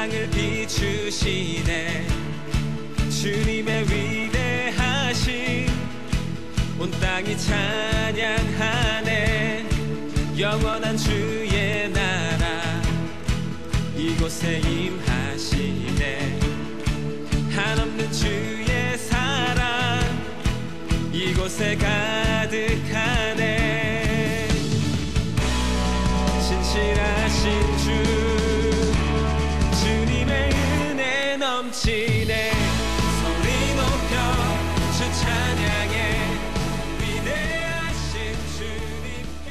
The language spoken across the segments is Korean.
땅을 비추시네. 주님의 위대하심 온 땅이 찬양하네. 영원한 주의 나라 이곳에 임하시네. 한없는 주의 사랑 이곳에 가득하네. 신실하신 주 주님의 은혜 넘치네. 소리 높여 주 찬양해. 위대하신 주님께.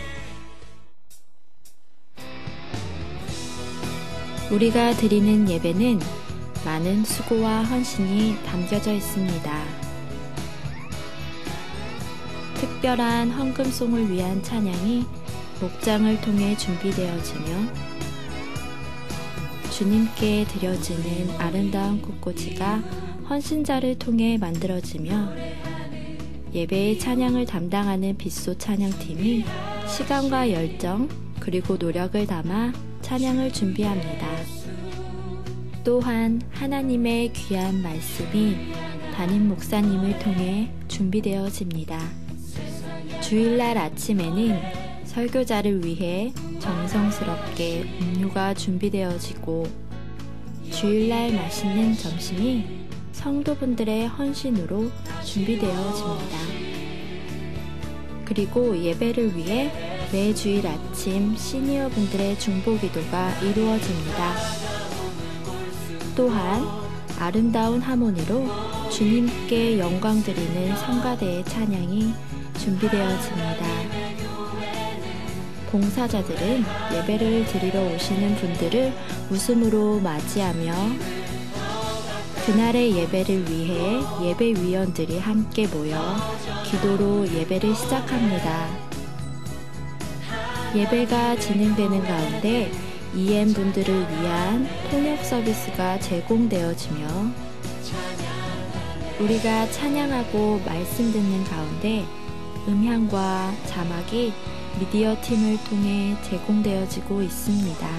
우리가 드리는 예배는 많은 수고와 헌신이 담겨져 있습니다. 특별한 헌금송을 위한 찬양이 목장을 통해 준비되어지며 주님께 드려지는 아름다운 꽃꽂이가 헌신자를 통해 만들어지며 예배의 찬양을 담당하는 빗소 찬양팀이 시간과 열정 그리고 노력을 담아 찬양을 준비합니다. 또한 하나님의 귀한 말씀이 담임 목사님을 통해 준비되어집니다. 주일날 아침에는 설교자를 위해 정성스럽게 음료가 준비되어지고 주일날 맛있는 점심이 성도분들의 헌신으로 준비되어집니다. 그리고 예배를 위해 매주일 아침 시니어분들의 중보기도가 이루어집니다. 또한 아름다운 하모니로 주님께 영광 드리는 성가대의 찬양이 준비되어집니다. 봉사자들은 예배를 드리러 오시는 분들을 웃음으로 맞이하며 그날의 예배를 위해 예배위원들이 함께 모여 기도로 예배를 시작합니다. 예배가 진행되는 가운데 EM분들을 위한 통역 서비스가 제공되어지며 우리가 찬양하고 말씀 듣는 가운데 음향과 자막이 미디어 팀을 통해 제공되어지고 있습니다.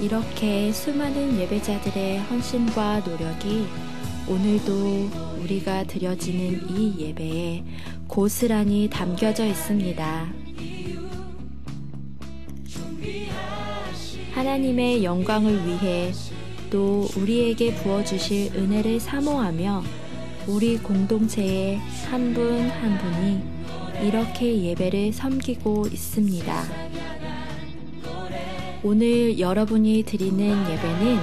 이렇게 수많은 예배자들의 헌신과 노력이 오늘도 우리가 드려지는 이 예배에 고스란히 담겨져 있습니다. 하나님의 영광을 위해 또 우리에게 부어주실 은혜를 사모하며 우리 공동체의 한 분 한 분이 이렇게 예배를 섬기고 있습니다. 오늘 여러분이 드리는 예배는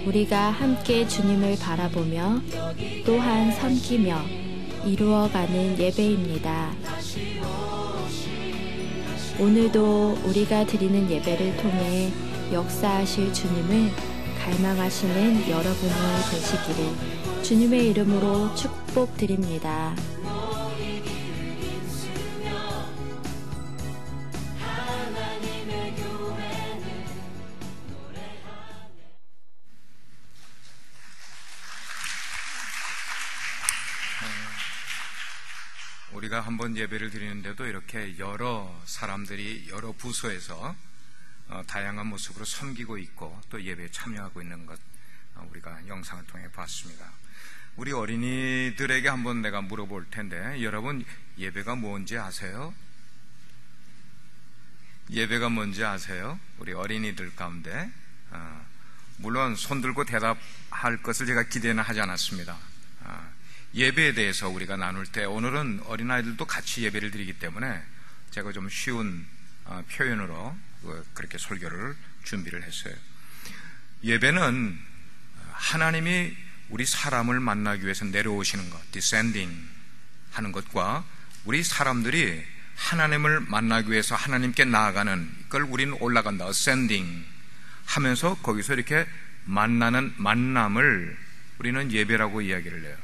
우리가 함께 주님을 바라보며 또한 섬기며 이루어가는 예배입니다. 오늘도 우리가 드리는 예배를 통해 역사하실 주님을 갈망하시는 여러분이 되시기를 주님의 이름으로 축복드립니다. 우리가 한번 예배를 드리는데도 이렇게 여러 사람들이 여러 부서에서 다양한 모습으로 섬기고 있고 또 예배에 참여하고 있는 것 우리가 영상을 통해 봤습니다. 우리 어린이들에게 한번 내가 물어볼 텐데 여러분 예배가 뭔지 아세요? 예배가 뭔지 아세요? 우리 어린이들 가운데 물론 손 들고 대답할 것을 제가 기대는 하지 않았습니다. 예배에 대해서 우리가 나눌 때 오늘은 어린아이들도 같이 예배를 드리기 때문에 제가 좀 쉬운 표현으로 그렇게 설교를 준비를 했어요. 예배는 하나님이 우리 사람을 만나기 위해서 내려오시는 것, descending 하는 것과 우리 사람들이 하나님을 만나기 위해서 하나님께 나아가는 걸 우리는 올라간다, ascending 하면서 거기서 이렇게 만나는 만남을 우리는 예배라고 이야기를 해요.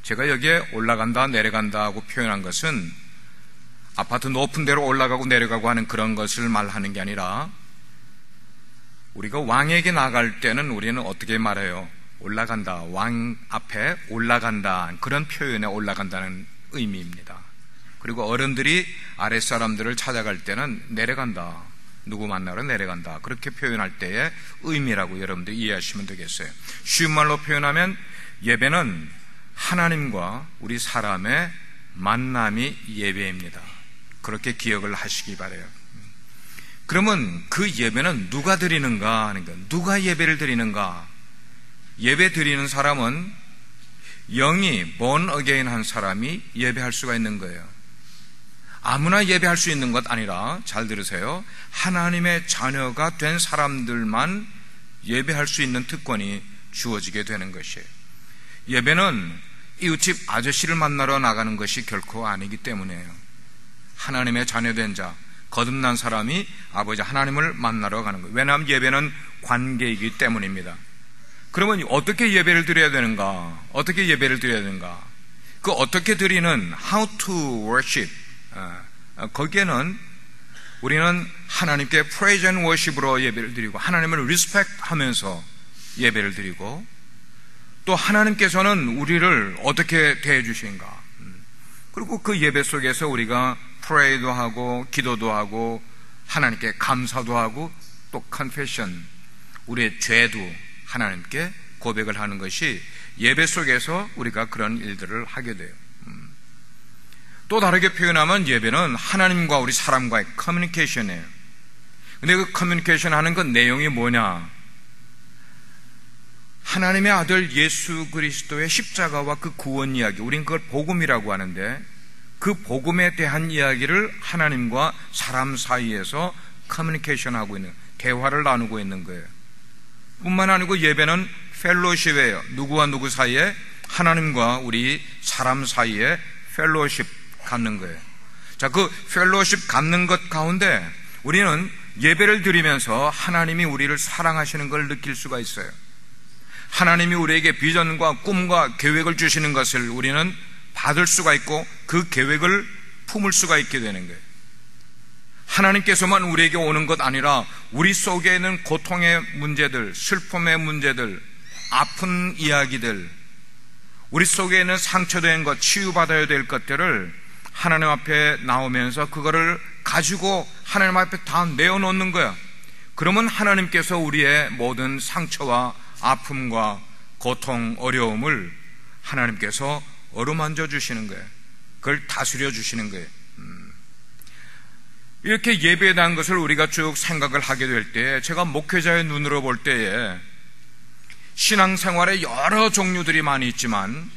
제가 여기에 올라간다 내려간다 하고 표현한 것은 아파트 높은 데로 올라가고 내려가고 하는 그런 것을 말하는 게 아니라 우리가 왕에게 나갈 때는 우리는 어떻게 말해요? 올라간다, 왕 앞에 올라간다, 그런 표현에 올라간다는 의미입니다. 그리고 어른들이 아랫사람들을 찾아갈 때는 내려간다, 누구 만나러 내려간다. 그렇게 표현할 때의 의미라고 여러분들 이해하시면 되겠어요. 쉬운 말로 표현하면 예배는 하나님과 우리 사람의 만남이 예배입니다. 그렇게 기억을 하시기 바라요. 그러면 그 예배는 누가 드리는가 하는 거, 누가 예배를 드리는가? 예배 드리는 사람은 영이 born again 한 사람이 예배할 수가 있는 거예요. 아무나 예배할 수 있는 것 아니라, 잘 들으세요, 하나님의 자녀가 된 사람들만 예배할 수 있는 특권이 주어지게 되는 것이에요. 예배는 이웃집 아저씨를 만나러 나가는 것이 결코 아니기 때문이에요. 하나님의 자녀된 자, 거듭난 사람이 아버지 하나님을 만나러 가는 거예요. 왜냐하면 예배는 관계이기 때문입니다. 그러면 어떻게 예배를 드려야 되는가? 어떻게 예배를 드려야 되는가? 그 어떻게 드리는 how to worship, 거기에는 우리는 하나님께 praise and worship으로 예배를 드리고, 하나님을 respect 하면서 예배를 드리고, 또 하나님께서는 우리를 어떻게 대해 주신가? 그리고 그 예배 속에서 우리가 pray도 하고 기도도 하고 하나님께 감사도 하고 또 confession, 우리의 죄도 하나님께 고백을 하는 것이 예배 속에서 우리가 그런 일들을 하게 돼요. 또 다르게 표현하면 예배는 하나님과 우리 사람과의 커뮤니케이션이에요. 근데 그 커뮤니케이션 하는 그 내용이 뭐냐? 하나님의 아들 예수 그리스도의 십자가와 그 구원 이야기, 우린 그걸 복음이라고 하는데, 그 복음에 대한 이야기를 하나님과 사람 사이에서 커뮤니케이션하고 있는, 대화를 나누고 있는 거예요. 뿐만 아니고 예배는 펠로십이에요. 누구와 누구 사이에? 하나님과 우리 사람 사이에 펠로십 갖는 거예요. 자, 그 펠로십 갖는 것 가운데 우리는 예배를 드리면서 하나님이 우리를 사랑하시는 걸 느낄 수가 있어요. 하나님이 우리에게 비전과 꿈과 계획을 주시는 것을 우리는 받을 수가 있고 그 계획을 품을 수가 있게 되는 거예요. 하나님께서만 우리에게 오는 것 아니라 우리 속에 있는 고통의 문제들, 슬픔의 문제들, 아픈 이야기들, 우리 속에 있는 상처된 것, 치유받아야 될 것들을 하나님 앞에 나오면서 그거를 가지고 하나님 앞에 다 내어놓는 거야. 그러면 하나님께서 우리의 모든 상처와 아픔과 고통, 어려움을 하나님께서 어루만져 주시는 거예요. 그걸 다스려 주시는 거예요. 이렇게 예배에 대한 것을 우리가 쭉 생각을 하게 될 때, 제가 목회자의 눈으로 볼 때에 신앙생활에 여러 종류들이 많이 있지만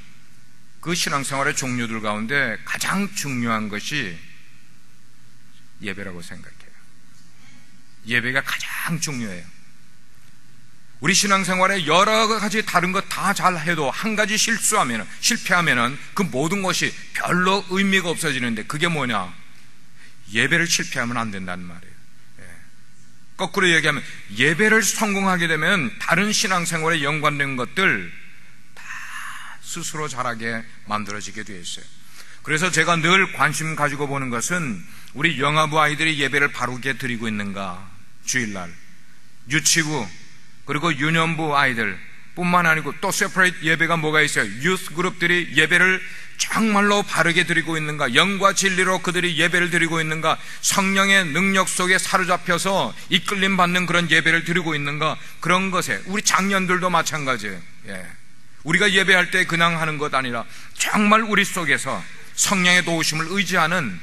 그 신앙생활의 종류들 가운데 가장 중요한 것이 예배라고 생각해요. 예배가 가장 중요해요. 우리 신앙생활에 여러 가지 다른 것 다 잘해도 한 가지 실패하면 그 모든 것이 별로 의미가 없어지는데, 그게 뭐냐? 예배를 실패하면 안 된다는 말이에요. 거꾸로 얘기하면 예배를 성공하게 되면 다른 신앙생활에 연관된 것들 다 스스로 잘하게 만들어지게 되어 있어요. 그래서 제가 늘 관심 가지고 보는 것은 우리 영아부 아이들이 예배를 바르게 드리고 있는가, 주일날 유치부 그리고 유년부 아이들 뿐만 아니고 또 세퍼레이트 예배가 뭐가 있어요? 유스 그룹들이 예배를 정말로 바르게 드리고 있는가, 영과 진리로 그들이 예배를 드리고 있는가, 성령의 능력 속에 사로잡혀서 이끌림 받는 그런 예배를 드리고 있는가, 그런 것에 우리 장년들도 마찬가지예요. 우리가 예배할 때 그냥 하는 것 아니라 정말 우리 속에서 성령의 도우심을 의지하는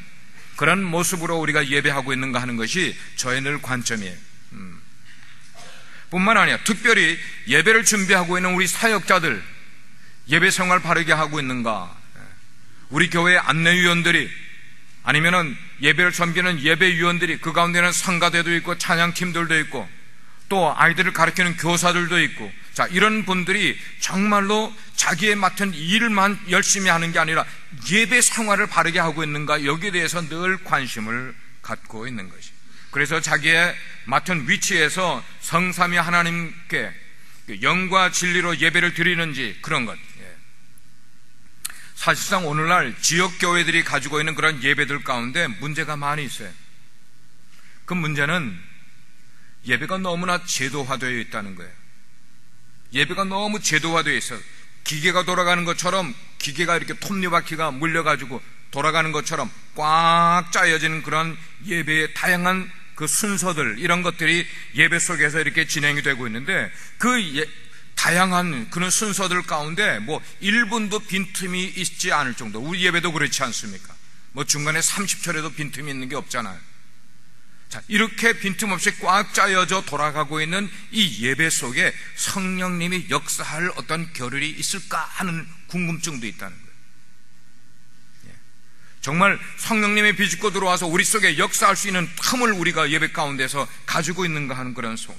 그런 모습으로 우리가 예배하고 있는가 하는 것이 저의 늘 관점이에요. 뿐만 아니라 특별히 예배를 준비하고 있는 우리 사역자들, 예배 생활 바르게 하고 있는가, 우리 교회 안내위원들이, 아니면은 예배를 섬기는 예배위원들이, 그 가운데는 성가대도 있고 찬양팀들도 있고 또 아이들을 가르치는 교사들도 있고, 자, 이런 분들이 정말로 자기의 맡은 일만 열심히 하는 게 아니라 예배 생활을 바르게 하고 있는가, 여기에 대해서 늘 관심을 갖고 있는 것이. 그래서 자기의 맡은 위치에서 성삼위 하나님께 영과 진리로 예배를 드리는지, 그런 것. 사실상 오늘날 지역교회들이 가지고 있는 그런 예배들 가운데 문제가 많이 있어요. 그 문제는 예배가 너무나 제도화되어 있다는 거예요. 예배가 너무 제도화되어 있어요. 기계가 돌아가는 것처럼, 기계가 이렇게 톱니바퀴가 물려가지고 돌아가는 것처럼 꽉 짜여지는 그런 예배의 다양한 그 순서들, 이런 것들이 예배 속에서 이렇게 진행이 되고 있는데, 다양한 그런 순서들 가운데 1분도 빈틈이 있지 않을 정도. 우리 예배도 그렇지 않습니까? 중간에 30초라도 빈틈이 있는 게 없잖아요. 자, 이렇게 빈틈없이 꽉 짜여져 돌아가고 있는 이 예배 속에 성령님이 역사할 어떤 겨를이 있을까 하는 궁금증도 있다는 거예요. 정말 성령님이 비집고 들어와서 우리 속에 역사할 수 있는 틈을 우리가 예배 가운데서 가지고 있는가 하는 그런 속에.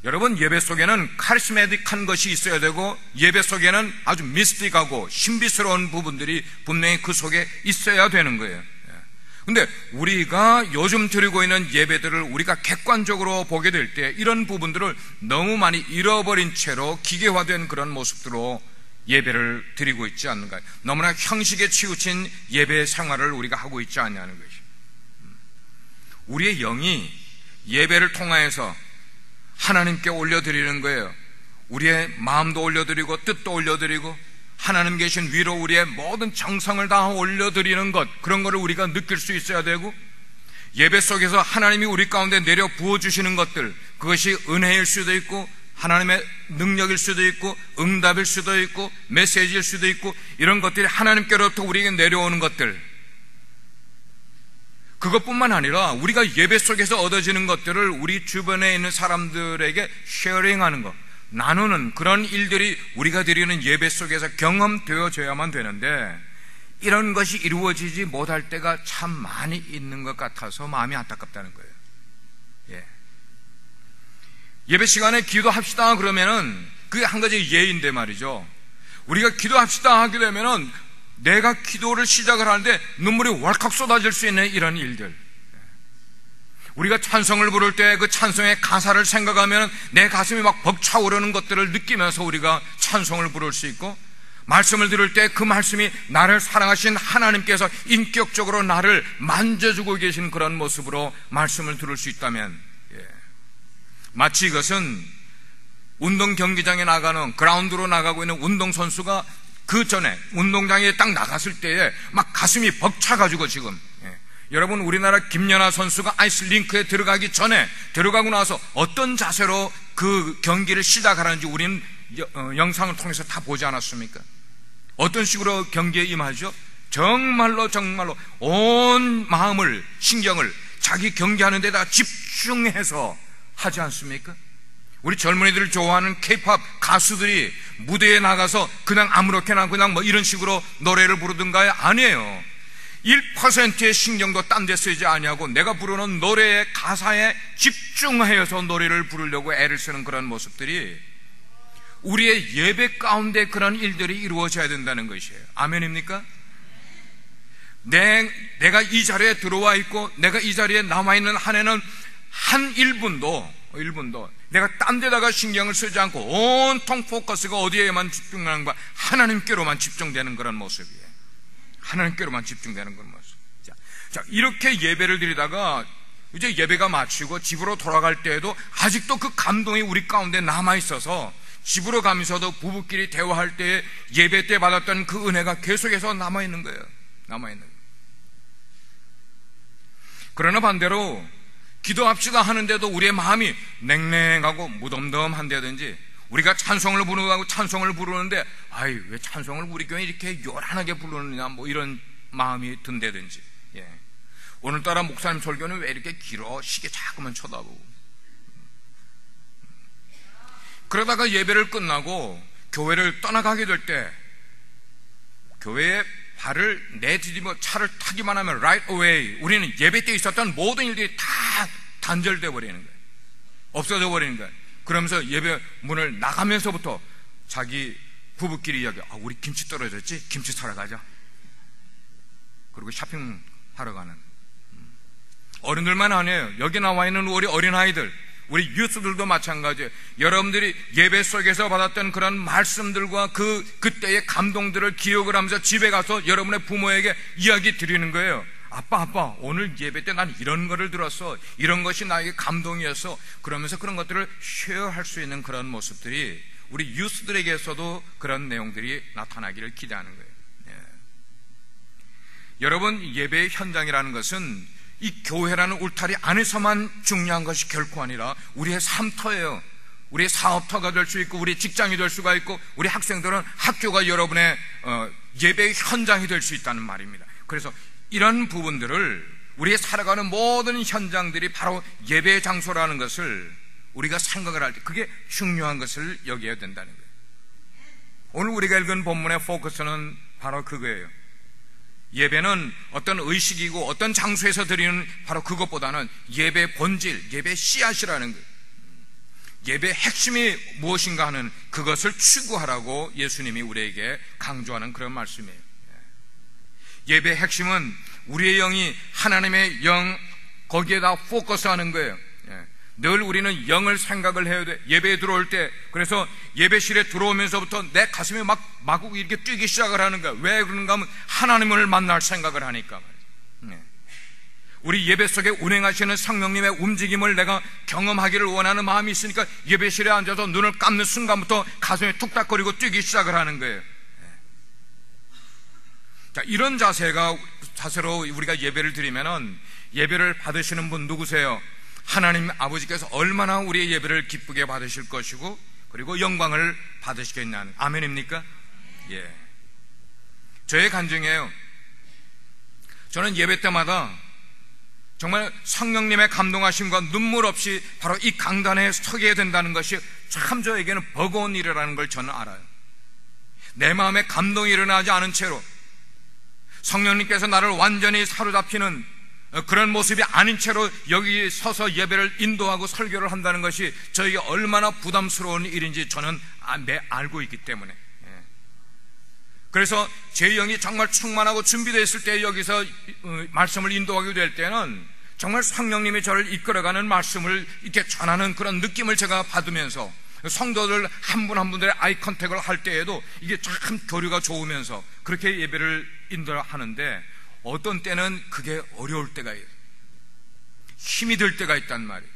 여러분, 예배 속에는 카리스마틱한 것이 있어야 되고, 예배 속에는 아주 미스틱하고 신비스러운 부분들이 분명히 그 속에 있어야 되는 거예요. 근데 우리가 요즘 드리고 있는 예배들을 우리가 객관적으로 보게 될 때 이런 부분들을 너무 많이 잃어버린 채로 기계화된 그런 모습으로 예배를 드리고 있지 않는가. 너무나 형식에 치우친 예배 생활을 우리가 하고 있지 않냐는 것이. 우리의 영이 예배를 통하여서 하나님께 올려드리는 거예요. 우리의 마음도 올려드리고 뜻도 올려드리고 하나님 계신 위로 우리의 모든 정성을 다 올려드리는 것, 그런 것을 우리가 느낄 수 있어야 되고, 예배 속에서 하나님이 우리 가운데 내려 부어주시는 것들, 그것이 은혜일 수도 있고 하나님의 능력일 수도 있고 응답일 수도 있고 메시지일 수도 있고, 이런 것들이 하나님께로부터 우리에게 내려오는 것들, 그것뿐만 아니라 우리가 예배 속에서 얻어지는 것들을 우리 주변에 있는 사람들에게 쉐어링하는 것, 나누는 그런 일들이 우리가 드리는 예배 속에서 경험되어져야만 되는데, 이런 것이 이루어지지 못할 때가 참 많이 있는 것 같아서 마음이 안타깝다는 거예요. 예배 시간에 기도합시다 그러면은 그게 한 가지 예인데 말이죠. 우리가 기도합시다 하게 되면은 내가 기도를 시작을 하는데 눈물이 월컥 쏟아질 수 있는 이런 일들, 우리가 찬송을 부를 때 그 찬송의 가사를 생각하면 내 가슴이 막 벅차오르는 것들을 느끼면서 우리가 찬송을 부를 수 있고, 말씀을 들을 때 그 말씀이 나를 사랑하신 하나님께서 인격적으로 나를 만져주고 계신 그런 모습으로 말씀을 들을 수 있다면, 마치 이것은 운동 경기장에 나가는, 그라운드로 나가고 있는 운동선수가 그 전에 운동장에 딱 나갔을 때에 막 가슴이 벅차가지고 지금, 여러분, 우리나라 김연아 선수가 아이스링크에 들어가기 전에, 들어가고 나서 어떤 자세로 그 경기를 시작하는지 우리는 영상을 통해서 다 보지 않았습니까? 어떤 식으로 경기에 임하죠? 정말로 온 마음을, 신경을 자기 경기하는 데다 집중해서 하지 않습니까? 우리 젊은이들을 좋아하는 K-POP 가수들이 무대에 나가서 그냥 아무렇게나 그냥 이런 식으로 노래를 부르든가요? 아니에요. 1%의 신경도 딴 데 쓰지 아니하고 내가 부르는 노래의 가사에 집중하여서 노래를 부르려고 애를 쓰는 그런 모습들이 우리의 예배 가운데 그런 일들이 이루어져야 된다는 것이에요. 아멘입니까? 내가 이 자리에 들어와 있고 내가 이 자리에 남아있는 한 해는 한 1분도 내가 딴 데다가 신경을 쓰지 않고 온통 포커스가 어디에만 집중하는 거야? 하나님께로만 집중되는 그런 모습이에요. 하나님께로만 집중되는 그런 모습. 자, 이렇게 예배를 드리다가 이제 예배가 마치고 집으로 돌아갈 때에도 아직도 그 감동이 우리 가운데 남아있어서 집으로 가면서도 부부끼리 대화할 때 예배 때 받았던 그 은혜가 계속해서 남아있는 거예요. 남아있는 거예요. 그러나 반대로 기도합시다 하는데도 우리의 마음이 냉랭하고 무덤덤한다든지, 우리가 찬송을 부르는데 아이 왜 찬송을 우리 교회 이렇게 요란하게 부르느냐 이런 마음이 든다든지, 오늘따라 목사님 설교는 왜 이렇게 길어? 시계 자꾸만 쳐다보고. 그러다가 예배를 끝나고 교회를 떠나가게 될 때 교회에 발을 내디디며 차를 타기만 하면 right away 우리는 예배 때 있었던 모든 일들이 다 단절돼 버리는 거예요. 없어져 버리는 거예요. 그러면서 예배 문을 나가면서부터 자기 부부끼리 이야기, 우리 김치 떨어졌지? 김치 사러 가자. 그리고 쇼핑하러 가는. 어른들만 아니에요. 여기 나와 있는 우리 어린아이들, 우리 유스들도 마찬가지예요. 여러분들이 예배 속에서 받았던 그런 말씀들과 그때의 감동들을 기억을 하면서 집에 가서 여러분의 부모에게 이야기 드리는 거예요. 아빠 오늘 예배 때 난 이런 거를 들었어, 이런 것이 나에게 감동이었어. 그러면서 그런 것들을 쉐어할 수 있는 그런 모습들이 우리 유스들에게서도 그런 내용들이 나타나기를 기대하는 거예요. 여러분, 예배의 현장이라는 것은 이 교회라는 울타리 안에서만 중요한 것이 결코 아니라 우리의 삶터예요. 우리의 사업터가 될 수 있고, 우리의 직장이 될 수가 있고, 우리 학생들은 학교가 여러분의 예배의 현장이 될 수 있다는 말입니다. 그래서 이런 부분들을, 우리의 살아가는 모든 현장들이 바로 예배의 장소라는 것을 우리가 생각을 할 때 그게 중요한 것을 여겨야 된다는 거예요. 오늘 우리가 읽은 본문의 포커스는 바로 그거예요. 예배는 어떤 의식이고 어떤 장소에서 드리는 바로 그것보다는 예배의 본질, 예배의 씨앗이라는 거예요. 예배의 핵심이 무엇인가 하는 그것을 추구하라고 예수님이 우리에게 강조하는 그런 말씀이에요. 예배의 핵심은 우리의 영이 하나님의 영, 거기에다 포커스하는 거예요. 늘 우리는 영을 생각을 해야 돼. 예배에 들어올 때, 그래서 예배실에 들어오면서부터 내 가슴이 마구 이렇게 뛰기 시작을 하는 거야. 왜 그런가 하면 하나님을 만날 생각을 하니까 말이야. 우리 예배 속에 운행하시는 성령님의 움직임을 내가 경험하기를 원하는 마음이 있으니까 예배실에 앉아서 눈을 감는 순간부터 가슴이 툭탁거리고 뛰기 시작을 하는 거예요. 자, 이런 자세로 우리가 예배를 드리면은, 예배를 받으시는 분 누구세요? 하나님 아버지께서 얼마나 우리의 예배를 기쁘게 받으실 것이고, 그리고 영광을 받으시겠냐는, 아멘입니까? 예. 저의 간증이에요. 저는 예배 때마다 정말 성령님의 감동하심과 눈물 없이 바로 이 강단에 서게 된다는 것이 참 저에게는 버거운 일이라는 걸 저는 알아요. 내 마음에 감동이 일어나지 않은 채로 성령님께서 나를 완전히 사로잡히는 그런 모습이 아닌 채로 여기 서서 예배를 인도하고 설교를 한다는 것이 저에게 얼마나 부담스러운 일인지 저는 알고 있기 때문에, 그래서 제 영이 정말 충만하고 준비되어 있을 때 여기서 말씀을 인도하게 될 때는 정말 성령님이 저를 이끌어가는 말씀을 이렇게 전하는 그런 느낌을 제가 받으면서, 성도들 한 분 한 분들의 아이 컨택을 할 때에도 이게 참 교류가 좋으면서 그렇게 예배를 인도하는데, 어떤 때는 그게 어려울 때가 있어요. 힘이 들 때가 있단 말이에요.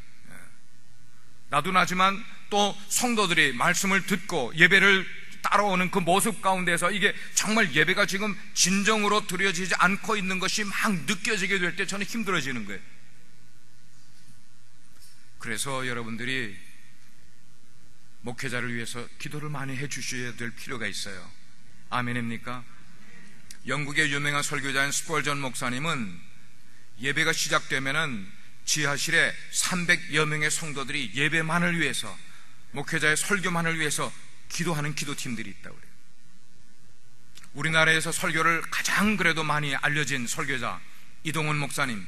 나도 나지만 또 성도들이 말씀을 듣고 예배를 따라오는 그 모습 가운데서 이게 정말 예배가 지금 진정으로 드려지지 않고 있는 것이 막 느껴지게 될 때 저는 힘들어지는 거예요. 그래서 여러분들이 목회자를 위해서 기도를 많이 해주셔야 될 필요가 있어요. 아멘입니까? 영국의 유명한 설교자인 스펄전 목사님은 예배가 시작되면은 지하실에 300여 명의 성도들이 예배만을 위해서, 목회자의 설교만을 위해서 기도하는 기도팀들이 있다고 그래요. 우리나라에서 설교를 가장 그래도 많이 알려진 설교자 이동훈 목사님,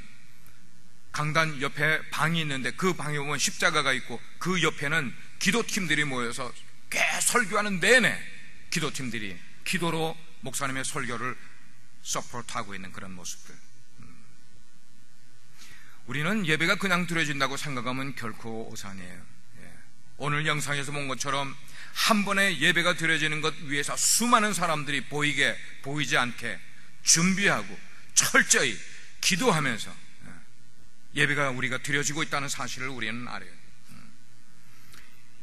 강단 옆에 방이 있는데 그 방에 보면 십자가가 있고 그 옆에는 기도팀들이 모여서 꽤 설교하는 내내 기도팀들이 기도로 목사님의 설교를 서포트하고 있는 그런 모습들. 우리는 예배가 그냥 드려진다고 생각하면 결코 오산이에요. 오늘 영상에서 본 것처럼 한 번에 예배가 드려지는 것 위해서 수많은 사람들이 보이지 않게 준비하고 철저히 기도하면서 예배가 우리가 드려지고 있다는 사실을 우리는 알아요.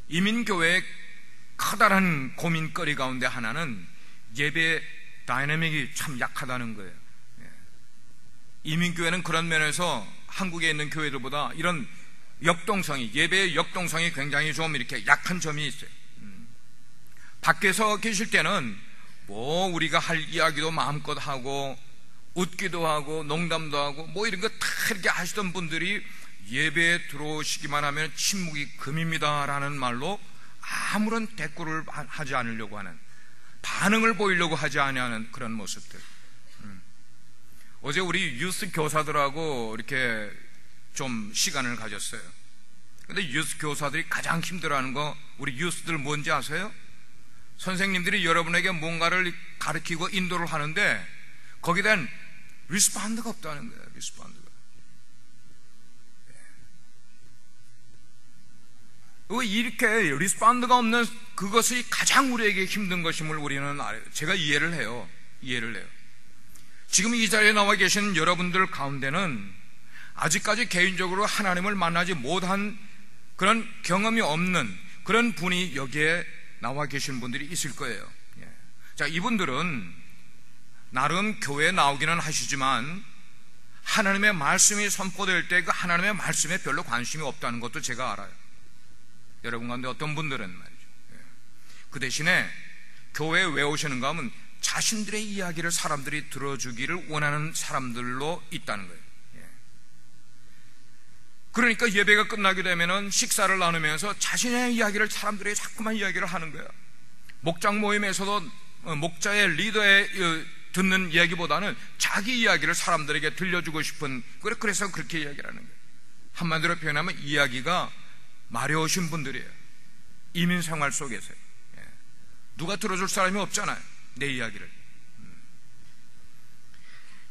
이민교회의 커다란 고민거리 가운데 하나는 예배의 다이내믹이 참 약하다는 거예요. 이민교회는 그런 면에서 한국에 있는 교회들보다 이런 역동성이, 예배의 역동성이 굉장히 좀 이렇게 약한 점이 있어요. 밖에서 계실 때는 뭐 우리가 할 이야기도 마음껏 하고 웃기도 하고 농담도 하고 뭐 이런 거 다 이렇게 하시던 분들이 예배에 들어오시기만 하면 침묵이 금입니다 라는 말로 아무런 대꾸를 하지 않으려고 하는, 반응을 보이려고 하지 않는 그런 모습들. 어제 우리 유스 교사들하고 이렇게 좀 시간을 가졌어요. 근데 유스 교사들이 가장 힘들어하는 거 우리 유스들 뭔지 아세요? 선생님들이 여러분에게 뭔가를 가르치고 인도를 하는데 거기에 대한 리스폰드가 없다는 거예요. 리스폰드가. 이렇게 리스폰드가 없는 그것이 가장 우리에게 힘든 것임을 우리는 알아요. 제가 이해를 해요. 지금 이 자리에 나와 계신 여러분들 가운데는 아직까지 개인적으로 하나님을 만나지 못한 그런 경험이 없는 그런 분이 여기에 나와 계신 분들이 있을 거예요. 자, 이분들은 나름 교회에 나오기는 하시지만 하나님의 말씀이 선포될 때 그 하나님의 말씀에 별로 관심이 없다는 것도 제가 알아요. 여러분 가운데 어떤 분들은 말이죠. 그 대신에 교회에 왜 오시는가 하면 자신들의 이야기를 사람들이 들어주기를 원하는 사람들로 있다는 거예요. 그러니까 예배가 끝나게 되면은 식사를 나누면서 자신의 이야기를 사람들에게 자꾸만 이야기를 하는 거예요. 목장 모임에서도 목자의 리더의 듣는 이야기보다는 자기 이야기를 사람들에게 들려주고 싶은, 그래서 그렇게 이야기를 하는 거예요. 한마디로 표현하면 이야기가 마려우신 분들이에요. 이민 생활 속에서요. 누가 들어줄 사람이 없잖아요, 내 이야기를.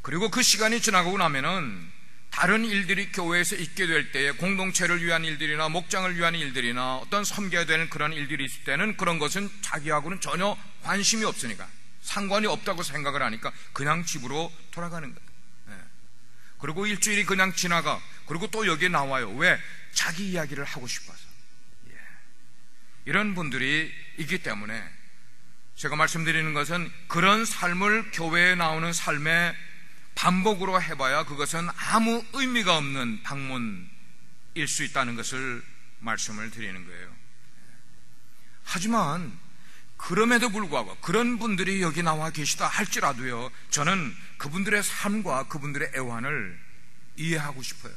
그리고 그 시간이 지나고 나면은 다른 일들이 교회에서 있게 될 때에 공동체를 위한 일들이나 목장을 위한 일들이나 어떤 섬겨야 되는 그런 일들이 있을 때는 그런 것은 자기하고는 전혀 관심이 없으니까, 상관이 없다고 생각을 하니까 그냥 집으로 돌아가는 거예요. 그리고 일주일이 그냥 지나가. 그리고 또 여기에 나와요. 왜? 자기 이야기를 하고 싶어서. 이런 분들이 있기 때문에 제가 말씀드리는 것은 그런 삶을 교회에 나오는 삶에 반복으로 해봐야 그것은 아무 의미가 없는 방문일 수 있다는 것을 말씀을 드리는 거예요. 하지만 그럼에도 불구하고 그런 분들이 여기 나와 계시다 할지라도요, 저는 그분들의 삶과 그분들의 애환을 이해하고 싶어요.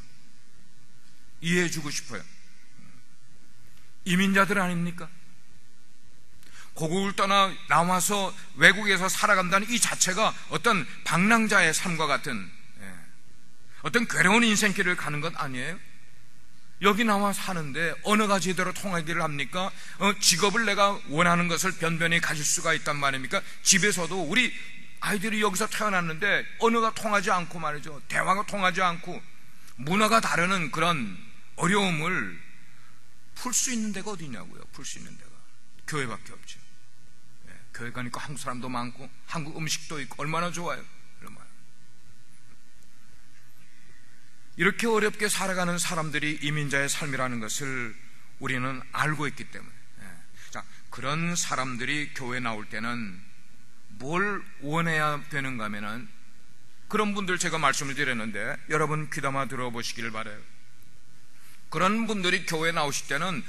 이해해주고 싶어요. 이민자들 아닙니까? 고국을 떠나 나와서 외국에서 살아간다는 이 자체가 어떤 방랑자의 삶과 같은 어떤 괴로운 인생길을 가는 것 아니에요? 여기 나와 사는데 언어가 제대로 통하기를 합니까? 직업을 내가 원하는 것을 변변히 가질 수가 있단 말입니까? 집에서도 우리 아이들이 여기서 태어났는데 언어가 통하지 않고 말이죠, 대화가 통하지 않고 문화가 다르는 그런 어려움을 풀 수 있는 데가 어디 있냐고요. 풀 수 있는 데가 교회밖에 없죠. 교회 가니까 한국 사람도 많고 한국 음식도 있고 얼마나 좋아요. 얼마나. 이렇게 어렵게 살아가는 사람들이 이민자의 삶이라는 것을 우리는 알고 있기 때문에, 자, 그런 사람들이 교회에 나올 때는 뭘 원해야 되는가 하면은, 그런 분들 제가 말씀을 드렸는데 여러분 귀담아 들어보시기를 바라요. 그런 분들이 교회에 나오실 때는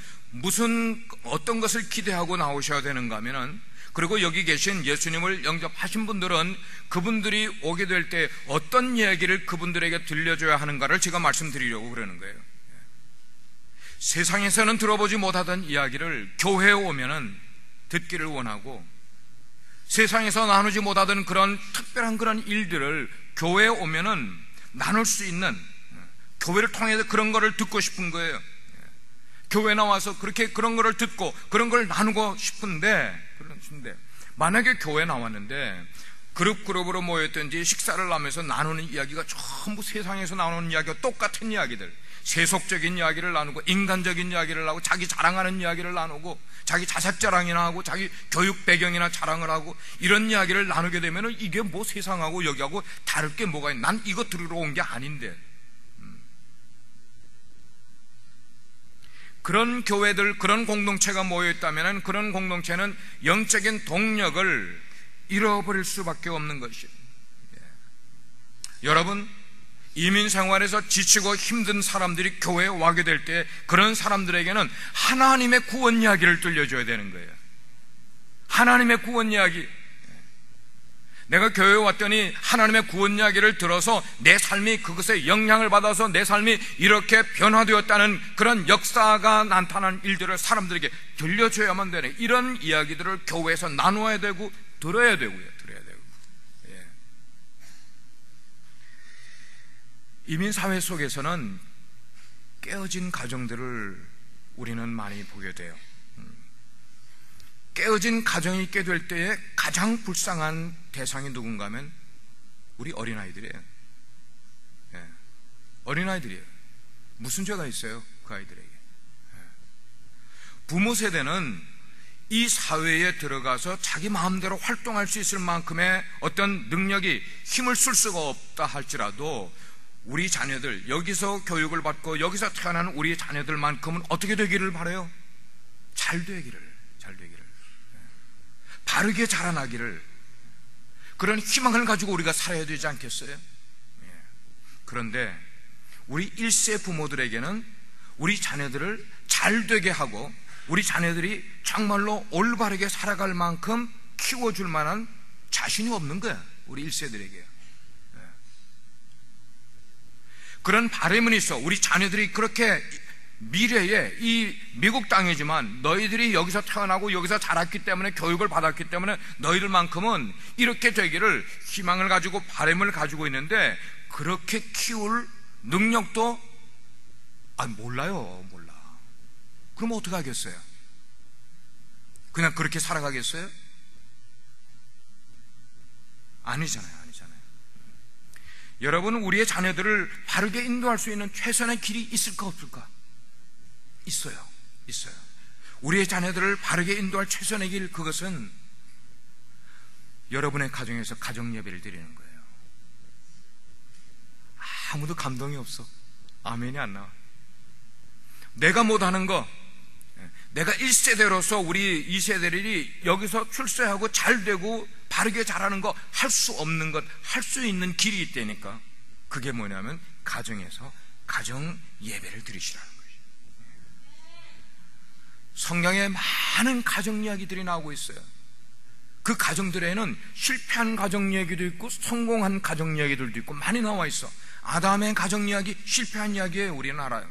어떤 것을 기대하고 나오셔야 되는가 하면은, 그리고 여기 계신 예수님을 영접하신 분들은 그분들이 오게 될 때 어떤 이야기를 그분들에게 들려줘야 하는가를 제가 말씀드리려고 그러는 거예요. 세상에서는 들어보지 못하던 이야기를 교회에 오면은 듣기를 원하고, 세상에서 나누지 못하던 그런 특별한 그런 일들을 교회에 오면은 나눌 수 있는, 교회를 통해서 그런 거를 듣고 싶은 거예요. 교회 나와서 그렇게 그런 거를 듣고 그런 걸 나누고 싶은데, 만약에 교회 나왔는데 그룹으로 모였든지 식사를 하면서 나누는 이야기가 전부 세상에서 나누는 이야기와 똑같은 이야기들, 세속적인 이야기를 나누고 인간적인 이야기를 하고 자기 자랑하는 이야기를 나누고 자기 자색 자랑이나 하고 자기 교육 배경이나 자랑을 하고 이런 이야기를 나누게 되면 이게 뭐 세상하고 여기하고 다를 게 뭐가 있나? 난 이거 들으러 온 게 아닌데. 그런 교회들, 그런 공동체가 모여있다면 그런 공동체는 영적인 동력을 잃어버릴 수밖에 없는 것이에요. 여러분, 이민 생활에서 지치고 힘든 사람들이 교회에 와게 될 때 그런 사람들에게는 하나님의 구원 이야기를 들려줘야 되는 거예요. 하나님의 구원 이야기. 내가 교회에 왔더니 하나님의 구원 이야기를 들어서 내 삶이 그것에 영향을 받아서 내 삶이 이렇게 변화되었다는 그런 역사가 나타난 일들을 사람들에게 들려줘야만 되네. 이런 이야기들을 교회에서 나누어야 되고 들어야 되고요. 들어야 되고. 이민사회 속에서는 깨어진 가정들을 우리는 많이 보게 돼요. 깨어진 가정이 있게 될 때에 가장 불쌍한 대상이 누군가 하면 우리 어린아이들이에요. 어린아이들이에요. 무슨 죄가 있어요? 그 아이들에게. 부모 세대는 이 사회에 들어가서 자기 마음대로 활동할 수 있을 만큼의 어떤 능력이, 힘을 쓸 수가 없다 할지라도 우리 자녀들, 여기서 교육을 받고 여기서 태어난 우리 자녀들만큼은 어떻게 되기를 바라요? 잘 되기를. 바르게 자라나기를, 그런 희망을 가지고 우리가 살아야 되지 않겠어요? 그런데 우리 1세 부모들에게는 우리 자녀들을 잘 되게 하고 우리 자녀들이 정말로 올바르게 살아갈 만큼 키워줄 만한 자신이 없는 거야. 우리 1세들에게. 그런 바람은 있어. 우리 자녀들이 그렇게 미래에 이 미국 땅이지만 너희들이 여기서 태어나고 여기서 자랐기 때문에 교육을 받았기 때문에 너희들만큼은 이렇게 되기를 희망을 가지고 바람을 가지고 있는데 그렇게 키울 능력도 몰라요. 몰라. 그럼 어떻게 하겠어요? 그냥 그렇게 살아가겠어요? 아니잖아요. 여러분은 우리의 자녀들을 바르게 인도할 수 있는 최선의 길이 있을까 없을까? 있어요. 우리의 자녀들을 바르게 인도할 최선의 길, 그것은 여러분의 가정에서 가정 예배를 드리는 거예요. 아무도 감동이 없어. 아멘이 안 나와. 내가 못하는 거, 내가 1세대로서 우리 2세대들이 여기서 출세하고 잘 되고 바르게 자라는 거 할 수 없는 것, 할 수 있는 길이 있다니까. 그게 뭐냐면 가정에서 가정 예배를 드리시라는 거예요. 성경에 많은 가정 이야기들이 나오고 있어요. 그 가정들에는 실패한 가정 이야기도 있고 성공한 가정 이야기들도 있고 많이 나와 있어. 아담의 가정 이야기, 실패한 이야기예요. 우리는 알아요.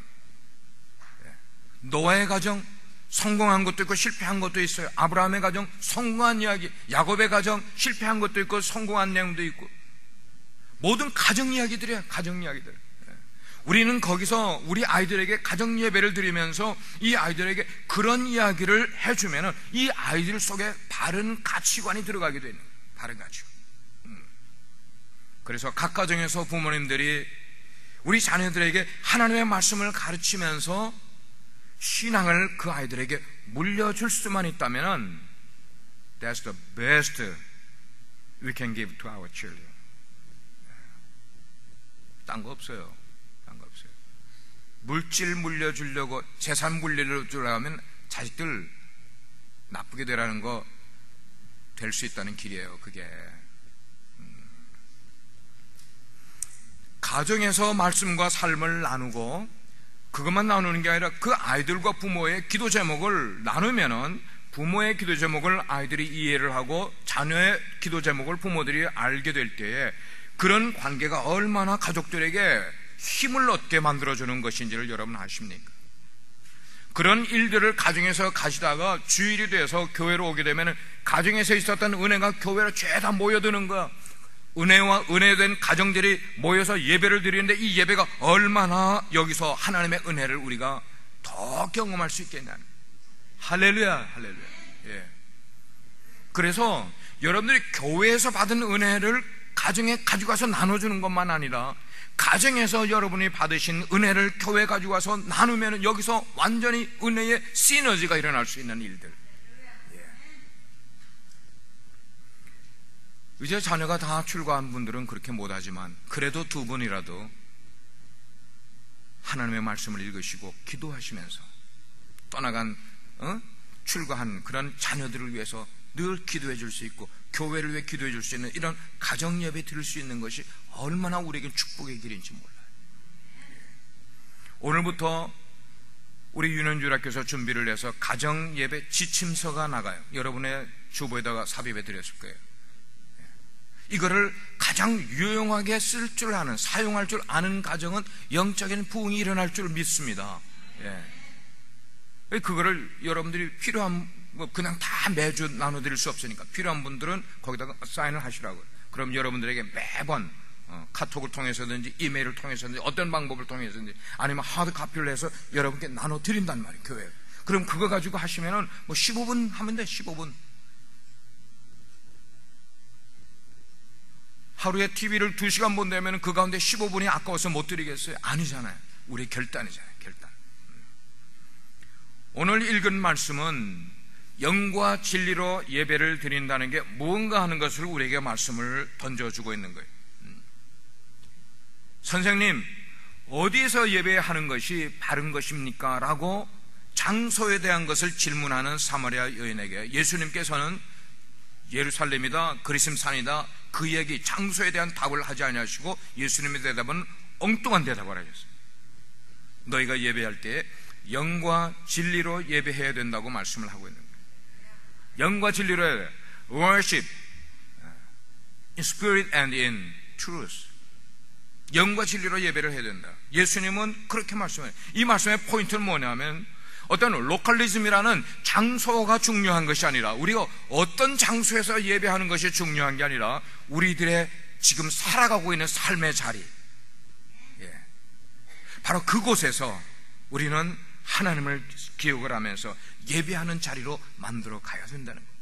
노아의 가정, 성공한 것도 있고 실패한 것도 있어요. 아브라함의 가정, 성공한 이야기, 야곱의 가정, 실패한 것도 있고 성공한 내용도 있고, 모든 가정 이야기들이에요. 가정 이야기들. 우리는 거기서 우리 아이들에게 가정 예배를 드리면서 이 아이들에게 그런 이야기를 해주면은 이 아이들 속에 바른 가치관이 들어가게 되는 거예요. 바른 가치관. 그래서 각 가정에서 부모님들이 우리 자녀들에게 하나님의 말씀을 가르치면서 신앙을 그 아이들에게 물려줄 수만 있다면 That's the best we can give to our children. 딴 거 없어요. 물질 물려주려고 재산 물려주려고 하면 자식들 나쁘게 되라는 거 될 수 있다는 길이에요. 그게 가정에서 말씀과 삶을 나누고 그것만 나누는 게 아니라 그 아이들과 부모의 기도 제목을 나누면은 부모의 기도 제목을 아이들이 이해를 하고 자녀의 기도 제목을 부모들이 알게 될 때에 그런 관계가 얼마나 가족들에게 힘을 얻게 만들어주는 것인지를 여러분 아십니까? 그런 일들을 가정에서 가시다가 주일이 돼서 교회로 오게 되면 가정에서 있었던 은혜가 교회로 죄다 모여드는 거야. 은혜와 은혜된 가정들이 모여서 예배를 드리는데 이 예배가 얼마나 여기서 하나님의 은혜를 우리가 더 경험할 수 있겠냐는. 할렐루야, 할렐루야. 예. 그래서 여러분들이 교회에서 받은 은혜를 가정에 가지고 와서 나눠주는 것만 아니라 가정에서 여러분이 받으신 은혜를 교회에 가지고 와서 나누면 여기서 완전히 은혜의 시너지가 일어날 수 있는 일들. 이제 자녀가 다 출가한 분들은 그렇게 못하지만 그래도 두 분이라도 하나님의 말씀을 읽으시고 기도하시면서 떠나간 출가한 그런 자녀들을 위해서 늘 기도해 줄 수 있고 교회를 위해 기도해 줄 수 있는 이런 가정 예배 드릴 수 있는 것이 얼마나 우리에게 축복의 길인지 몰라요. 오늘부터 우리 윤현주학교에서 준비를 해서 가정 예배 지침서가 나가요. 여러분의 주보에다가 삽입해 드렸을 거예요. 이거를 가장 유용하게 쓸 줄 아는, 사용할 줄 아는 가정은 영적인 부흥이 일어날 줄 믿습니다. 그거를 여러분들이 필요한, 그냥 다 매주 나눠드릴 수 없으니까 필요한 분들은 거기다가 사인을 하시라고요. 그럼 여러분들에게 매번 카톡을 통해서든지 이메일을 통해서든지 어떤 방법을 통해서든지 아니면 하드 카피를 해서 여러분께 나눠드린단 말이에요. 교회에. 그럼 그거 가지고 하시면은 15분 하면 돼. 15분. 하루에 TV를 2시간 본다면 그 가운데 15분이 아까워서 못 드리겠어요? 아니잖아요. 우리의 결단이잖아요. 결단. 오늘 읽은 말씀은 영과 진리로 예배를 드린다는 게 무언가 하는 것을 우리에게 말씀을 던져주고 있는 거예요. 선생님, 어디에서 예배하는 것이 바른 것입니까? 라고 장소에 대한 것을 질문하는 사마리아 여인에게 예수님께서는 예루살렘이다, 그리심산이다, 그 얘기, 장소에 대한 답을 하지 아니하시고 예수님의 대답은 엉뚱한 대답을 하셨어요. 너희가 예배할 때 영과 진리로 예배해야 된다고 말씀을 하고 있는 거예요. 영과 진리로 해야 돼요. Worship in spirit and in truth. 영과 진리로 예배를 해야 된다. 예수님은 그렇게 말씀해요. 이 말씀의 포인트는 뭐냐면 어떤 로컬리즘이라는 장소가 중요한 것이 아니라 우리가 어떤 장소에서 예배하는 것이 중요한 게 아니라 우리들의 지금 살아가고 있는 삶의 자리, 바로 그곳에서 우리는 하나님을 기억을 하면서 예배하는 자리로 만들어 가야 된다는 거예요.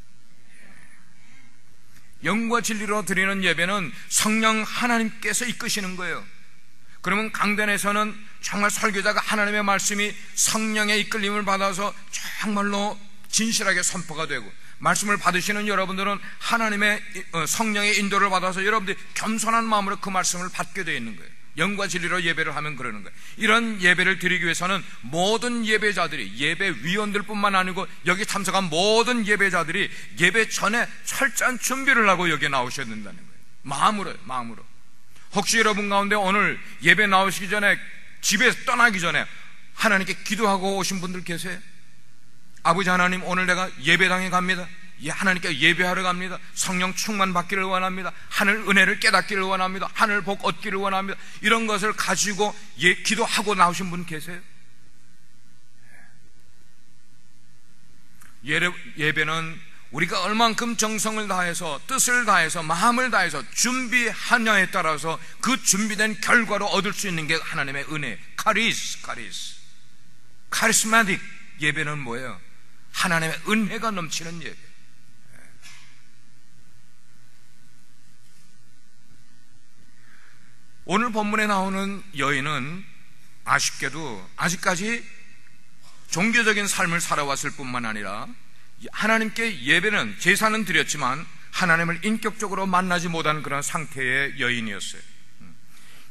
영과 진리로 드리는 예배는 성령 하나님께서 이끄시는 거예요. 그러면 강단에서는 정말 설교자가 하나님의 말씀이 성령의 이끌림을 받아서 정말로 진실하게 선포가 되고, 말씀을 받으시는 여러분들은 하나님의 성령의 인도를 받아서 여러분들이 겸손한 마음으로 그 말씀을 받게 되어 있는 거예요. 영과 진리로 예배를 하면 그러는 거예요. 이런 예배를 드리기 위해서는 모든 예배자들이, 예배위원들 뿐만 아니고 여기 참석한 모든 예배자들이 예배 전에 철저한 준비를 하고 여기에 나오셔야 된다는 거예요. 마음으로. 혹시 여러분 가운데 오늘 예배 나오시기 전에, 집에서 떠나기 전에 하나님께 기도하고 오신 분들 계세요? 아버지 하나님, 오늘 내가 예배당에 갑니다. 하나님께 예배하러 갑니다. 성령 충만 받기를 원합니다. 하늘 은혜를 깨닫기를 원합니다. 하늘 복 얻기를 원합니다. 이런 것을 가지고 기도하고 나오신 분 계세요? 예배는 우리가 얼만큼 정성을 다해서, 뜻을 다해서, 마음을 다해서 준비하냐에 따라서 그 준비된 결과로 얻을 수 있는 게 하나님의 은혜, 카리스마틱 예배는 뭐예요? 하나님의 은혜가 넘치는 예배. 오늘 본문에 나오는 여인은 아쉽게도 아직까지 종교적인 삶을 살아왔을 뿐만 아니라 하나님께 예배는, 제사는 드렸지만 하나님을 인격적으로 만나지 못한 그런 상태의 여인이었어요.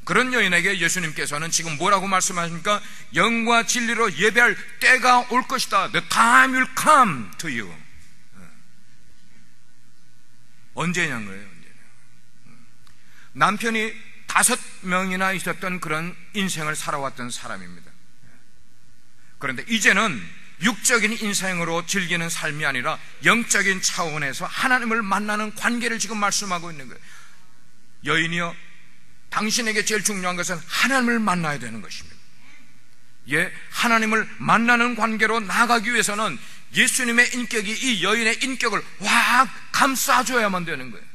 그런 여인에게 예수님께서는 지금 뭐라고 말씀하십니까? 영과 진리로 예배할 때가 올 것이다. The time will come to you. 언제냐는 거예요. 남편이 5명이나 있었던 그런 인생을 살아왔던 사람입니다. 그런데 이제는 육적인 인생으로 즐기는 삶이 아니라 영적인 차원에서 하나님을 만나는 관계를 지금 말씀하고 있는 거예요. 여인이여, 당신에게 제일 중요한 것은 하나님을 만나야 되는 것입니다. 하나님을 만나는 관계로 나아가기 위해서는 예수님의 인격이 이 여인의 인격을 확 감싸줘야만 되는 거예요.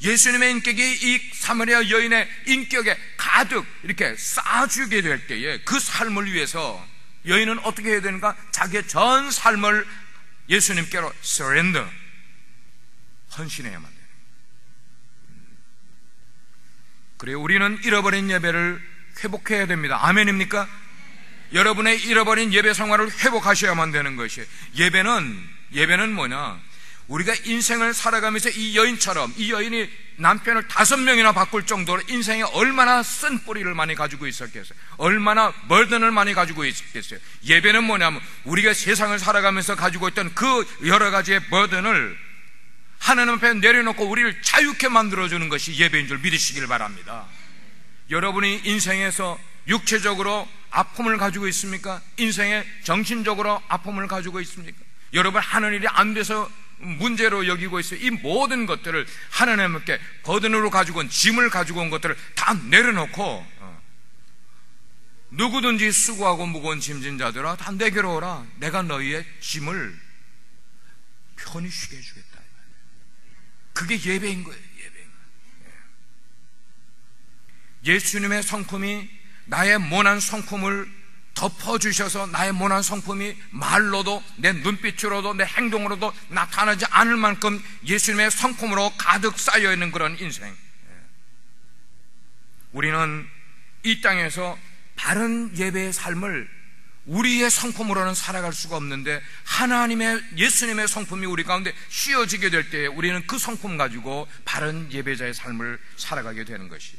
예수님의 인격이 이 사마리아 여인의 인격에 가득 이렇게 쌓아주게 될 때에 그 삶을 위해서 여인은 어떻게 해야 되는가? 자기의 전 삶을 예수님께로 surrender, 헌신해야만 돼요. 그래요. 우리는 잃어버린 예배를 회복해야 됩니다. 아멘입니까? 여러분의 잃어버린 예배 생활을 회복하셔야만 되는 것이에요. 예배는 뭐냐? 우리가 인생을 살아가면서 이 여인처럼, 이 여인이 남편을 5명이나 바꿀 정도로 인생에 얼마나 쓴 뿌리를 많이 가지고 있었겠어요. 얼마나 버든을 많이 가지고 있겠어요. 예배는 뭐냐면 우리가 세상을 살아가면서 가지고 있던 그 여러 가지의 버든을 하나님 앞에 내려놓고 우리를 자유케 만들어주는 것이 예배인 줄 믿으시길 바랍니다. 여러분이 인생에서 육체적으로 아픔을 가지고 있습니까? 인생에 정신적으로 아픔을 가지고 있습니까? 여러분 하는 일이 안 돼서 문제로 여기고 있어요. 이 모든 것들을 하나님께 버든으로 가지고 온, 짐을 가지고 온 것들을 다 내려놓고 누구든지 수고하고 무거운 짐진 자들아 다 내게로 오라. 내가 너희의 짐을 편히 쉬게 해주겠다. 그게 예배인 거예요. 예수님의 성품이 나의 모난 성품을 덮어주셔서 나의 모난 성품이 말로도 내 눈빛으로도 내 행동으로도 나타나지 않을 만큼 예수님의 성품으로 가득 쌓여있는 그런 인생. 우리는 이 땅에서 바른 예배의 삶을 우리의 성품으로는 살아갈 수가 없는데 하나님의, 예수님의 성품이 우리 가운데 씌워지게 될 때 우리는 그 성품 가지고 바른 예배자의 삶을 살아가게 되는 것이.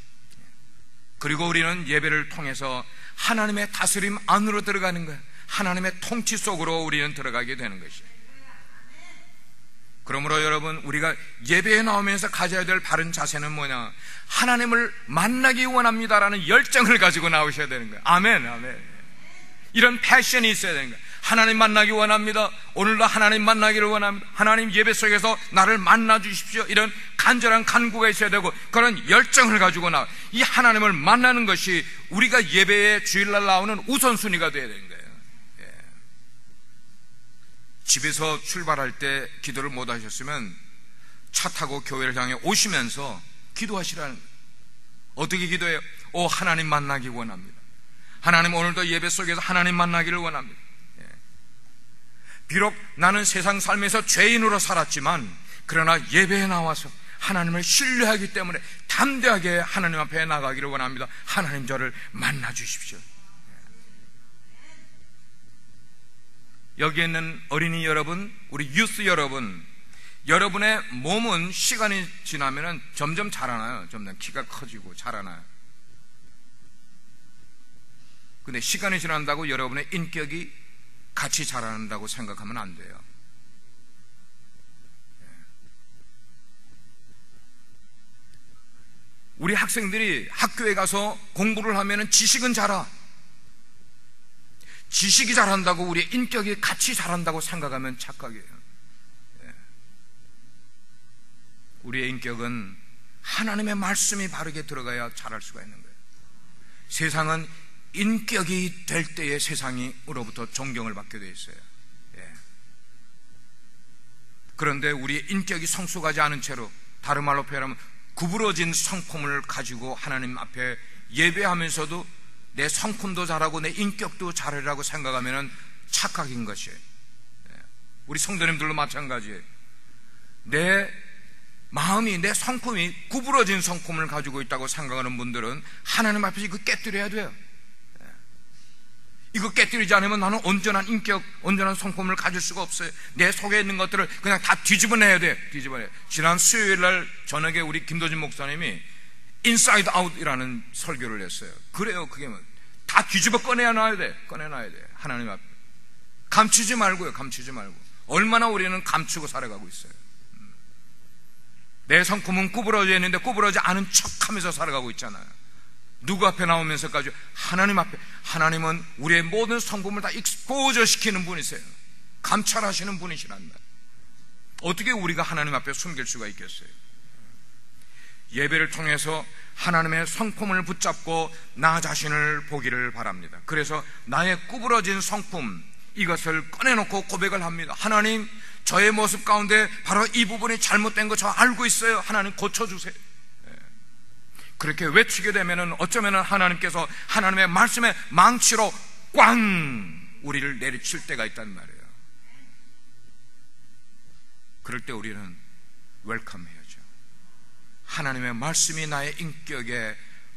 그리고 우리는 예배를 통해서 하나님의 다스림 안으로 들어가는 거예요. 하나님의 통치 속으로 우리는 들어가게 되는 것이에요. 그러므로 여러분, 우리가 예배에 나오면서 가져야 될 바른 자세는 뭐냐? 하나님을 만나기 원합니다라는 열정을 가지고 나오셔야 되는 거예요. 아멘, 아멘. 이런 패션이 있어야 되는 거예요. 하나님 만나기 원합니다. 오늘도 하나님 만나기를 원합니다. 하나님 예배 속에서 나를 만나 주십시오. 이런 간절한 간구가 있어야 되고, 그런 열정을 가지고 이 하나님을 만나는 것이 우리가 예배에 주일날 나오는 우선순위가 되어야 되는 거예요. 예. 집에서 출발할 때 기도를 못 하셨으면 차 타고 교회를 향해 오시면서 기도하시라는 거예요. 어떻게 기도해요? 오, 하나님 만나기 원합니다. 하나님, 오늘도 예배 속에서 하나님 만나기를 원합니다. 비록 나는 세상 삶에서 죄인으로 살았지만, 그러나 예배에 나와서 하나님을 신뢰하기 때문에 담대하게 하나님 앞에 나가기를 원합니다. 하나님, 저를 만나 주십시오. 여기 있는 어린이 여러분, 우리 유스 여러분, 여러분의 몸은 시간이 지나면 점점 자라나요. 점점 키가 커지고 자라나요. 근데 시간이 지난다고 여러분의 인격이 같이 자란다고 생각하면 안 돼요. 우리 학생들이 학교에 가서 공부를 하면 지식은 자라. 지식이 자란다고 우리의 인격이 같이 자란다고 생각하면 착각이에요. 우리의 인격은 하나님의 말씀이 바르게 들어가야 자랄 수가 있는 거예요. 세상은 인격이 될 때에 세상으로부터 존경을 받게 되어 있어요. 예. 그런데 우리의 인격이 성숙하지 않은 채로, 다른 말로 표현하면 구부러진 성품을 가지고 하나님 앞에 예배하면서도 내 성품도 잘하고 내 인격도 잘하라고 생각하면 착각인 것이에요. 예. 우리 성도님들도 마찬가지예요. 내 마음이, 내 성품이 구부러진 성품을 가지고 있다고 생각하는 분들은 하나님 앞에서 이거 깨뜨려야 돼요. 이거 깨뜨리지 않으면 나는 온전한 인격, 온전한 성품을 가질 수가 없어요. 내 속에 있는 것들을 그냥 다 뒤집어내야 돼. 뒤집어내. 지난 수요일 날 저녁에 우리 김도진 목사님이 인사이드 아웃이라는 설교를 했어요. 그래요. 그게 뭐 다 뒤집어 꺼내놔야 돼. 꺼내놔야 돼. 하나님 앞에. 감추지 말고요. 감추지 말고. 얼마나 우리는 감추고 살아가고 있어요. 내 성품은 구부러져 있는데 구부러지 않은 척하면서 살아가고 있잖아요. 누구 앞에 나오면서까지? 하나님 앞에. 하나님은 우리의 모든 성품을 다 익스포저 시키는 분이세요. 감찰하시는 분이시란 말. 어떻게 우리가 하나님 앞에 숨길 수가 있겠어요? 예배를 통해서 하나님의 성품을 붙잡고 나 자신을 보기를 바랍니다. 그래서 나의 구부러진 성품, 이것을 꺼내놓고 고백을 합니다. 하나님, 저의 모습 가운데 바로 이 부분이 잘못된 거 저 알고 있어요. 하나님 고쳐주세요. 그렇게 외치게 되면은 어쩌면은 하나님께서 하나님의 말씀의 망치로 꽝 우리를 내리칠 때가 있단 말이에요. 그럴 때 우리는 웰컴해야죠. 하나님의 말씀이 나의 인격에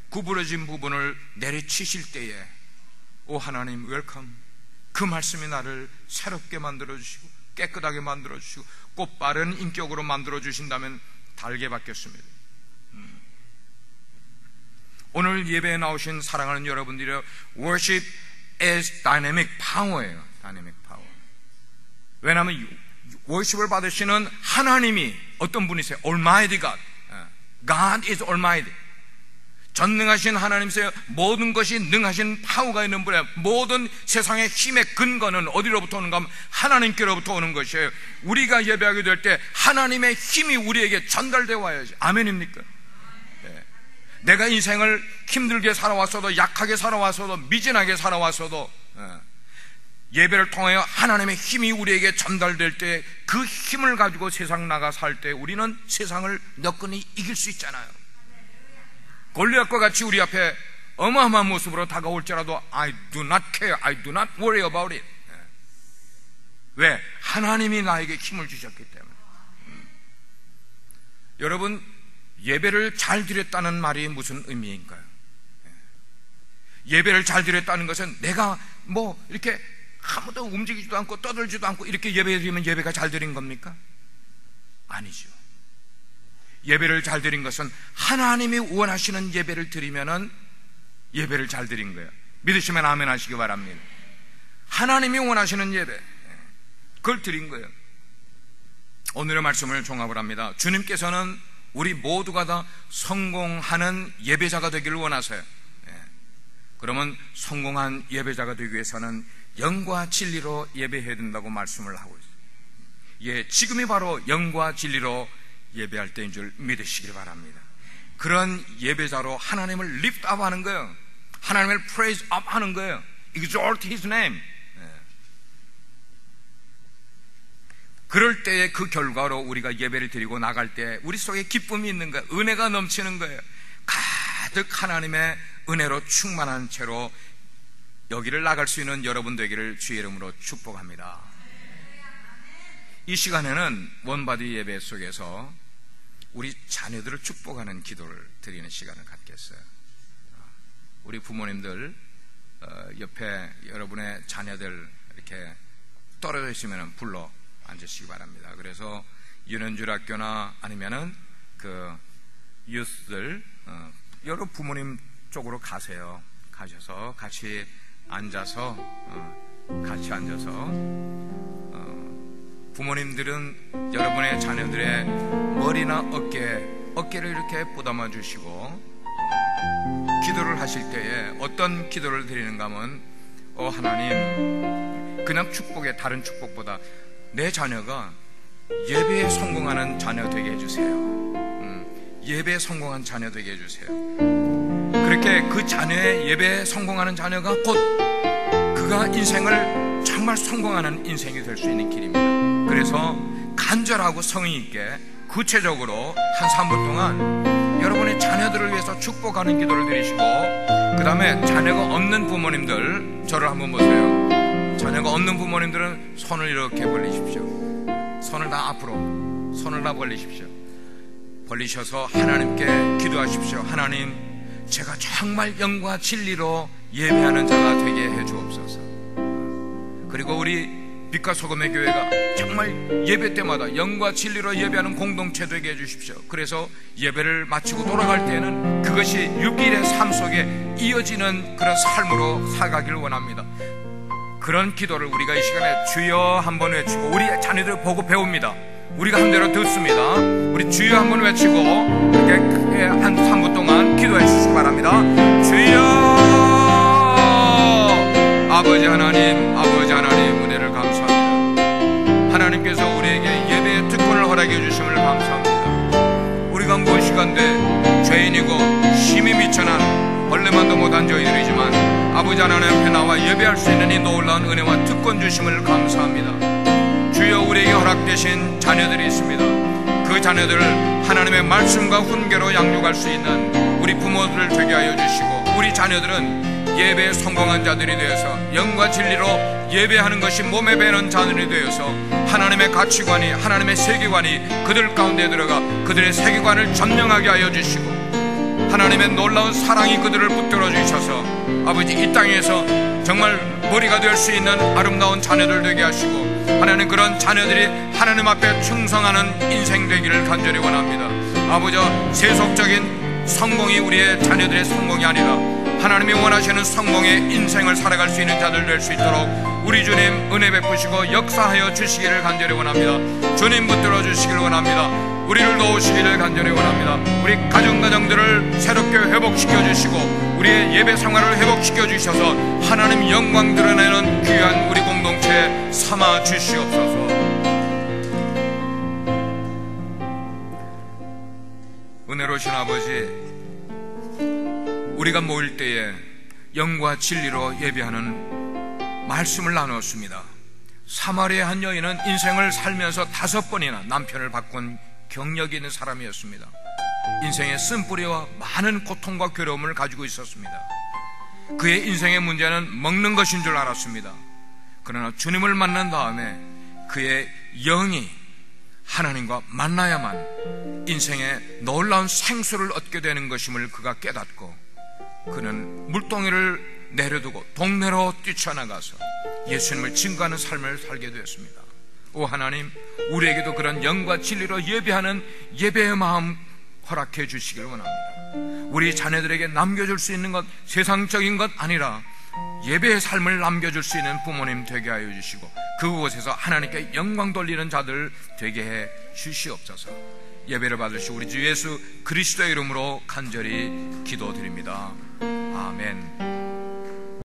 구부러진 부분을 내리치실 때에, 오 하나님 웰컴. 그 말씀이 나를 새롭게 만들어주시고 깨끗하게 만들어주시고 꽃바른 인격으로 만들어주신다면 달게 받겠습니다. 오늘 예배에 나오신 사랑하는 여러분들이요, worship is dynamic power예요. dynamic power. 왜냐하면 worship을 받으시는 하나님이 어떤 분이세요? Almighty God. God is Almighty. 전능하신 하나님이세요. 모든 것이 능하신 파워가 있는 분이에요. 모든 세상의 힘의 근거는 어디로부터 오는가 하면 하나님께로부터 오는 것이에요. 우리가 예배하게 될 때 하나님의 힘이 우리에게 전달되어 와야지. 아멘입니까? 내가 인생을 힘들게 살아왔어도, 약하게 살아왔어도, 미진하게 살아왔어도 예배를 통하여 하나님의 힘이 우리에게 전달될 때 그 힘을 가지고 세상 나가 살 때 우리는 세상을 너끈히 이길 수 있잖아요. 골리앗과 같이 우리 앞에 어마어마한 모습으로 다가올지라도 I do not care, I do not worry about it. 왜? 하나님이 나에게 힘을 주셨기 때문에. 여러분, 예배를 잘 드렸다는 말이 무슨 의미인가요? 예배를 잘 드렸다는 것은 내가 뭐 이렇게 아무도 움직이지도 않고 떠들지도 않고 이렇게 예배 드리면 예배가 잘 드린 겁니까? 아니죠. 예배를 잘 드린 것은 하나님이 원하시는 예배를 드리면은 예배를 잘 드린 거예요. 믿으시면 아멘 하시기 바랍니다. 하나님이 원하시는 예배, 그걸 드린 거예요. 오늘의 말씀을 종합을 합니다. 주님께서는 우리 모두가 다 성공하는 예배자가 되기를 원하세요. 그러면 성공한 예배자가 되기 위해서는 영과 진리로 예배해야 된다고 말씀을 하고 있어요. 지금이 바로 영과 진리로 예배할 때인 줄 믿으시길 바랍니다. 그런 예배자로 하나님을 lift up 하는 거예요. 하나님을 praise up 하는 거예요. exalt his name. 그럴 때의 그 결과로 우리가 예배를 드리고 나갈 때 우리 속에 기쁨이 있는 거예요. 은혜가 넘치는 거예요. 가득 하나님의 은혜로 충만한 채로 여기를 나갈 수 있는 여러분 되기를 주의 이름으로 축복합니다. 이 시간에는 원바디 예배 속에서 우리 자녀들을 축복하는 기도를 드리는 시간을 갖겠어요. 우리 부모님들 옆에 여러분의 자녀들 이렇게 떨어져 있으면 불러 앉으시기 바랍니다. 그래서 유년주학교나 아니면은 그 유스들 여러 부모님 쪽으로 가세요. 가셔서 같이 앉아서 부모님들은 여러분의 자녀들의 머리나 어깨를 이렇게 보담아 주시고 기도를 하실 때에 어떤 기도를 드리는가 하면 하나님, 그냥 축복의 다른 축복보다 내 자녀가 예배에 성공하는 자녀 되게 해주세요. 예배에 성공한 자녀 되게 해주세요. 그렇게 그 자녀의 예배에 성공하는 자녀가 곧 그가 인생을 정말 성공하는 인생이 될 수 있는 길입니다. 그래서 간절하고 성의 있게 구체적으로 한 3분 동안 여러분의 자녀들을 위해서 축복하는 기도를 드리시고, 그 다음에 자녀가 없는 부모님들 저를 한번 보세요. 자녀가 없는 부모님들은 손을 이렇게 벌리십시오. 손을 다 앞으로, 손을 다 벌리십시오. 벌리셔서 하나님께 기도하십시오. 하나님, 제가 정말 영과 진리로 예배하는 자가 되게 해 주옵소서. 그리고 우리 빛과 소금의 교회가 정말 예배 때마다 영과 진리로 예배하는 공동체 되게 해 주십시오. 그래서 예배를 마치고 돌아갈 때에는 그것이 6일의 삶 속에 이어지는 그런 삶으로 살아가기를 원합니다. 그런 기도를 우리가 이 시간에 주여 한번 외치고, 우리 자녀들 보고 배웁니다. 우리가 한 대로 듣습니다. 우리 주여 한번 외치고 이렇게 크게 한 3분 동안 기도해 주시기 바랍니다. 주여, 아버지 하나님, 아버지 하나님, 은혜를 감사합니다. 하나님께서 우리에게 예배의 특권을 허락해 주심을 감사합니다. 우리가 무엇이간데 죄인이고 심히 미천한 벌레만도 못한 저희들이지만 아버지 하나님 앞에 나와 예배할 수 있는 이 놀라운 은혜와 특권 주심을 감사합니다. 주여, 우리에게 허락되신 자녀들이 있습니다. 그 자녀들을 하나님의 말씀과 훈계로 양육할 수 있는 우리 부모들을 되게 하여 주시고, 우리 자녀들은 예배에 성공한 자들이 되어서 영과 진리로 예배하는 것이 몸에 배는 자들이 되어서 하나님의 가치관이, 하나님의 세계관이 그들 가운데 들어가 그들의 세계관을 점령하게 하여 주시고, 하나님의 놀라운 사랑이 그들을 붙들어 주셔서 아버지, 이 땅에서 정말 머리가 될 수 있는 아름다운 자녀들 되게 하시고, 하나님, 그런 자녀들이 하나님 앞에 충성하는 인생 되기를 간절히 원합니다. 아버지, 세속적인 성공이 우리의 자녀들의 성공이 아니라 하나님이 원하시는 성공의 인생을 살아갈 수 있는 자들 될 수 있도록 우리 주님 은혜 베푸시고 역사하여 주시기를 간절히 원합니다. 주님 붙들어 주시기를 원합니다. 우리를 도우시기를 간절히 원합니다. 우리 가정들을 새롭게 회복시켜 주시고 우리의 예배 생활을 회복시켜 주셔서 하나님 영광 드러내는 귀한 우리 공동체 삼아 주시옵소서. 은혜로우신 아버지, 우리가 모일 때에 영과 진리로 예배하는 말씀을 나누었습니다. 사마리아 한 여인은 인생을 살면서 5번이나 남편을 바꾼 경력이 있는 사람이었습니다. 인생의 쓴뿌리와 많은 고통과 괴로움을 가지고 있었습니다. 그의 인생의 문제는 먹는 것인 줄 알았습니다. 그러나 주님을 만난 다음에 그의 영이 하나님과 만나야만 인생의 놀라운 생수를 얻게 되는 것임을 그가 깨닫고, 그는 물동이를 내려두고 동네로 뛰쳐나가서 예수님을 증거하는 삶을 살게 되었습니다. 오 하나님, 우리에게도 그런 영과 진리로 예배하는 예배의 마음 허락해 주시길 원합니다. 우리 자녀들에게 남겨줄 수 있는 것, 세상적인 것 아니라 예배의 삶을 남겨줄 수 있는 부모님 되게 하여 주시고, 그곳에서 하나님께 영광 돌리는 자들 되게 해 주시옵소서. 예배를 받으시고 우리 주 예수 그리스도의 이름으로 간절히 기도드립니다. 아멘.